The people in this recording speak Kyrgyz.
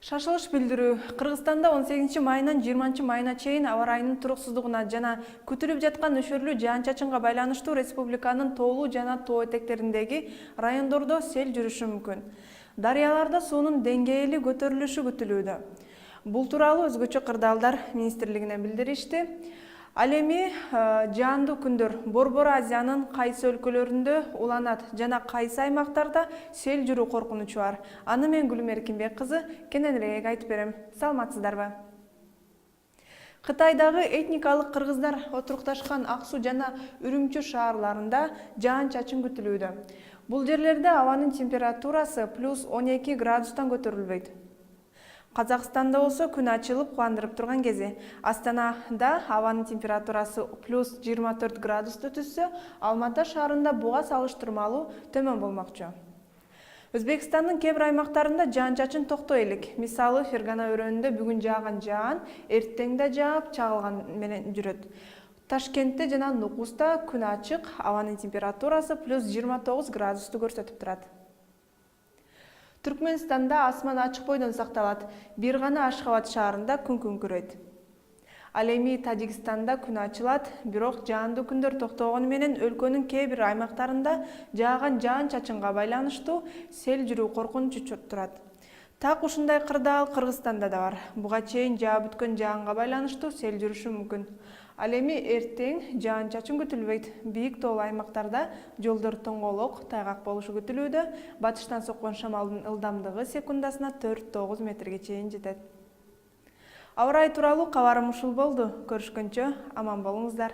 Шашылыш билдирүү. Кыргызстанда 18 майынан 20 майына чейин аба ырайынын туруксуздугуна жана күтүлүп жаткан нөшөрлүү жаан-чачынга байланыштуу республиканын тоолуу жана тоо этектериндеги райондордо сел жүрүшү мүмкүн. Дарыяларда суунун деңгээли көтөрүлүшү күтүлүүдө. Бул тууралуу өзгөчө кырдаалдар министрлигинен билдиришти. Ал эми жаандуу күндөр Борбор Азиянын кайсы өлкөлөрүндө уланат жана кайсы аймактарда сел жүрүү коркунучу бар. Аны мен Гүлүм Эркинбек кызы кененирээк айтып берем. Саламатсыздарбы? Кытайдагы этникалык кыргыздар отурукташкан Ак Суу жана Үрүмчү шаарларында жаан-чачын күтүлүүдө. Бул жерлерде абанын температурасы +12 градустан көтөрүлбөйт. Казакстанда болсо күн ачылып кубандырып турган кези. Астанада абанын температурасы +24 градусту түзсө, Алматы шаарында буга салыштырмалуу төмөн болмокчу. Өзбекстандын кээ бир аймактарында жаан-чачын токтой элек. Мисалы, Фергана өрөөнүндө бүгүн жааган жаан эртең да жаап, чагылган менен жүрөт. Ташкентте жана Нукуста күн ачык, абанын температурасы +29 градусту көрсөтүп турат. Түркмөнстанда асман ачык бойдон сакталат. Бир гана Ашхабад шаарында күн күңкүрөйт. Ал эми Тажикстанда күн ачылат, бирок жаандуу күндөр токтогону менен өлкөнүн кээ бир аймактарында жааган жаан-чачынга байланыштуу сел жүрүү коркунучу турат. Так ушундай кырдаал Кыргызстанда да бар. Буга чейин жаап бүткөн жаанга байланыштуу сел жүрүшү мүмкүн. Ал эми эртең жаан-чачын күтүлбөйт. Бийик тоолуу аймактарда жолдор тоңголок, тайгак болушу күтүлүүдө. Батыштан соккон шамалдын ылдамдыгы секундасына 4-9 метрге чейин жетет. Аба ырайы тууралуу кабарым ушул болду. Көрүшкөнчө аман болуңуздар.